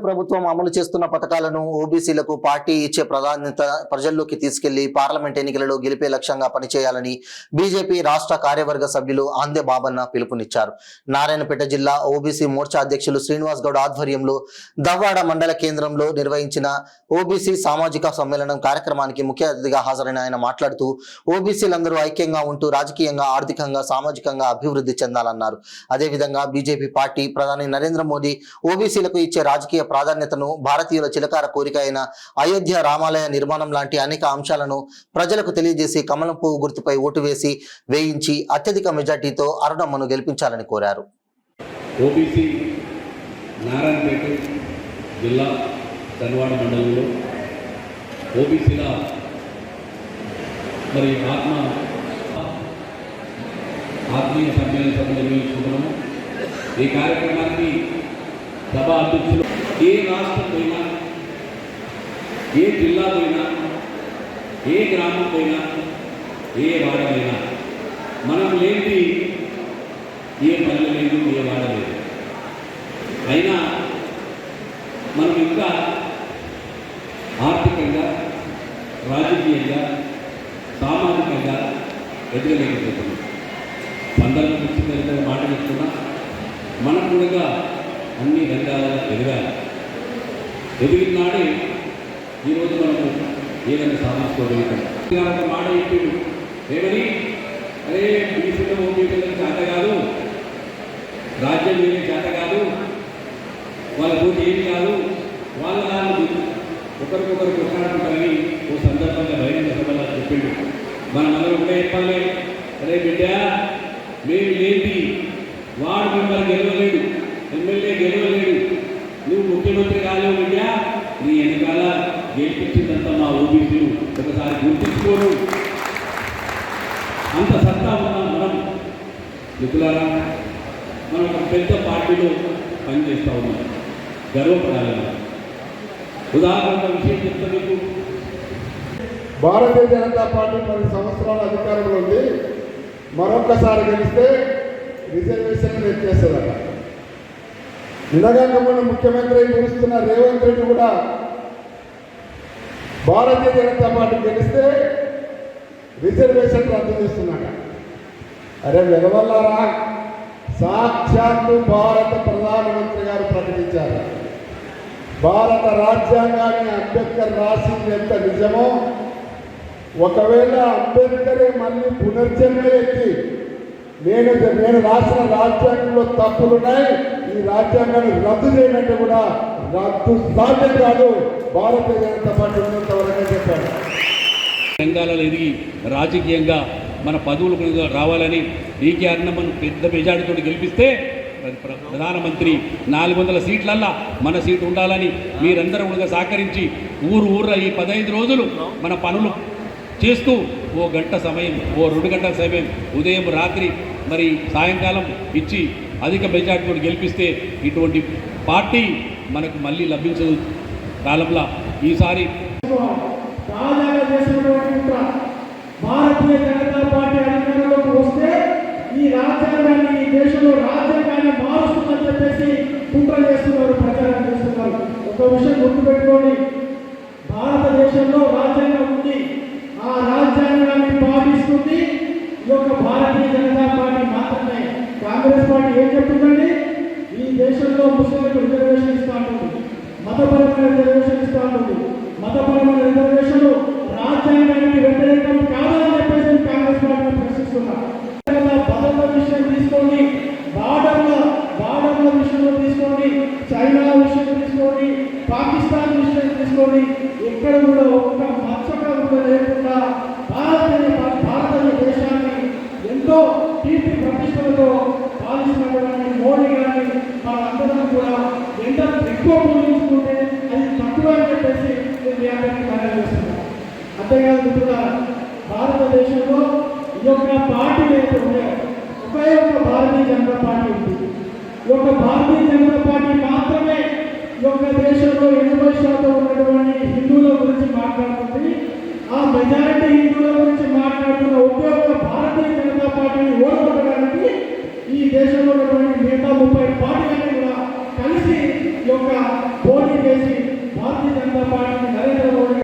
ప్రభుత్వం అమలు చేస్తున్న పథకాలను ఓబీసీలకు పార్టీ ఇచ్చే ప్రాధాన్యత ప్రజల్లోకి తీసుకెళ్లి పార్లమెంట్ ఎన్నికలలో గెలిపే లక్ష్యంగా పనిచేయాలని బీజేపీ రాష్ట్ర కార్యవర్గ సభ్యులు ఆందే బాబన్న పిలుపునిచ్చారు. నారాయణపేట జిల్లా ఓబీసీ మోర్చా అధ్యక్షులు శ్రీనివాస్ గౌడ్ ఆధ్వర్యంలో దవ్వాడ మండల కేంద్రంలో నిర్వహించిన ఓబీసీ సామాజిక సమ్మేళనం కార్యక్రమానికి ముఖ్య అతిథిగా హాజరైన ఆయన మాట్లాడుతూ ఓబీసీలందరూ ఐక్యంగా ఉంటూ రాజకీయంగా, ఆర్థికంగా, సామాజికంగా అభివృద్ధి చెందాలన్నారు. అదేవిధంగా బీజేపీ పార్టీ ప్రధాని నరేంద్ర మోదీ ఓబీసీలకు ఇచ్చే రాజకీయ ప్రాధాన్యతను, భారతీయుల చిలకార కోరిక అయిన అయోధ్య రామాలయ నిర్మాణం లాంటి అనేక అంశాలను ప్రజలకు తెలియజేసి కమలం పువ్వు గుర్తుపై ఓటు వేయించి అత్యధిక మెజార్టీతో అరుణమ్మను గెలిపించాలని కోరారు. ఓబీసీ నారాయణపేట జిల్లా ధన్వాడ మండలంలో ఓబీసీల మరి ఆత్మీయ సమ్మేళన సభ నిర్వహించుకుంటున్నాము. ఈ కార్యక్రమానికి సభ అధ్యక్షులు ఏ రాష్ట్రం పోయినా, ఏ జిల్లా పోయినా, ఏ గ్రామం పోయినా, ఏ వాడమైనా మనం లేని ఏ పల్లె లేదు, ఏ వాడ లేదు. అయినా మనం ఇంకా ఆర్థికంగా, రాజకీయంగా, సామాజికంగా ఎదగలేకపోతున్నాం. సందర్భం ఇచ్చిన మాట చెప్తున్నా, మనం కూడా అన్ని రంగాలలో ఎదగాలి. ఎదిగిన నాడే ఈరోజు మనము ఏదైనా సాధించుకోగలుగుతాం. ఒక మాట చెప్పిండు, ఏమని, అరే బీసీలో ఓబీసీలకు చేత కాదు, రాజ్యం వేరే చేత కాదు, వాళ్ళ పోటీ ఏమి కాదు, వాళ్ళ దాన్ని ఒకరికొకరు కొట్లాడుకుంటారని ఓ సందర్భంగా బహిరంగ సభలో చెప్పిండు. మనమందరం కూడా చెప్పాలి, అరే బిడ్డ మేము లేని వార్డు మెంబర్ గెలవలేడు, ఎమ్మెల్యే గెలవలేడు, నువ్వు ముఖ్యమంత్రి కాలేవు బిడ్డ, నీ వెనకాల గెలిపించిందంతా మా ఓబీసీలు, ఒకసారి గుర్తించుకోరు. అంత సత్తా ఉన్నాం మనం. మిత్రులారా, మనం ఒక పెద్ద పార్టీలో పనిచేస్తూ ఉన్నాం, గర్వపడాలి. ఉదాహరణ విషయం చెప్తా మీకు. భారతీయ జనతా పార్టీ 10 సంవత్సరాల అధికారంలో ఉంది. మరొక్కసారి గెలిస్తే రిజర్వేషన్లు ఎత్తేస్తుందట. నిన్నగాక ముఖ్యమంత్రి పిలుస్తున్న రేవంత్ రెడ్డి కూడా భారతీయ జనతా పార్టీ గెలిస్తే రిజర్వేషన్ రద్దు చేస్తున్నాక. అరే వెలవల్లారా, సాక్షాత్తు భారత ప్రధానమంత్రి గారు ప్రకటించారు. భారత రాజ్యాంగాన్ని అంబేద్కర్ రాసింది ఎంత నిజమో, ఒకవేళ అంబేద్కరే మళ్ళీ పునర్జన్మ ఎత్తి నేను రాసిన రాజ్యాంగంలో తప్పులున్నాయి, ఈ రాజ్యాంగాన్ని రద్దు చేయనంటే కూడా రద్దు సాధ్యం కాదు. భారతీయ జనతా పార్టీ ఉన్నంతవరకే చెప్పాడు. రంగాలలో ఎదిగి రాజకీయంగా మన పదవులు రావాలని డీకే అరుణమ్మను పెద్ద మెజార్టీతో గెలిపిస్తే ప్రధానమంత్రి 400 సీట్లల్లా మన సీటు ఉండాలని మీరందరూ కూడా సహకరించి ఊర్రా ఈ 15 రోజులు మన పనులు చేస్తూ ఓ గంట సమయం, ఓ 2 గంటల సమయం, ఉదయం రాత్రి మరి సాయంకాలం ఇచ్చి అధిక మెజార్టీతో గెలిపిస్తే ఇటువంటి పార్టీ మనకు మళ్ళీ లభించదు కాలంలో. ఈసారి భారతీయ జనతా పార్టీ అధికారంలోకి వస్తే ఈ రాజ్యాంగాన్ని, ఈ దేశంలో రాజ్యాంగాన్ని మారుస్తుందని చెప్పేసి కుట్ర చేస్తున్నారు, ప్రచారం చేస్తున్నారు. ఒక విషయం గుర్తుపెట్టుకోండి, భారతదేశంలో రాజ్యాంగం ఉంది, ఆ రాజ్యాంగాన్ని పాటిస్తుంది ఈ యొక్క భారతీయ జనతా పార్టీ మాత్రమే. కాంగ్రెస్ పార్టీ ఏం చెప్తుందండి, ఈ దేశంలో ముస్లింలకు రిజర్వేషన్ ఇస్తూ ఉంటుంది, మతపరమైన రిజర్వేషన్ ఇస్తూ ఉంటుంది. మతపరమైన రిజర్వేషన్లు రాజ్యాంగానికి వ్యతిరేకం కాదని చెప్పేసి కాంగ్రెస్ పార్టీ ప్రశ్నిస్తున్నారు. బదల విషయం తీసుకోండి, బార్డర్ల విషయంలో తీసుకోండి, చైనా విషయం తీసుకోండి, పాకిస్తాన్ విషయం తీసుకోండి, ఎక్కడ కూడా ఒక్క మత్స్యకాలు కూడా లేకుండా భారతీయ దేశాన్ని ఎంతో కీర్తి ప్రతిష్టలతో పాలిస్తున్నటువంటి మోడీ గారిని మనందరం కూడా ఎంత ఎక్కువ పూజించుకుంటే అది తక్కువ అని చెప్పేసి చేస్తున్నాం. అంతేకాదు మిత్రులారా, భారతదేశంలో ఈ యొక్క పార్టీ అయితే ఉన్నాయో ఒకే ఒక్క భారతీయ జనతా పార్టీ ఉంది. ఈ యొక్క భారతీయ జనతా పార్టీ మాత్రమే ఈ యొక్క దేశంలో 80% ఉన్నటువంటి హిందువుల గురించి మాట్లాడుతుంది. ఆ మెజారిటీ హిందువుల గురించి మాట్లాడుతున్న ఒకే ఒక్క భారతీయ జనతా పార్టీని ఓడగొట్టడానికి ఈ దేశంలో ఉన్నటువంటి మిగతా 30 పార్టీలన్నీ కూడా కలిసి ఈ యొక్క పోటీ చేసి భారతీయ జనతా పార్టీ నరేంద్ర మోడీ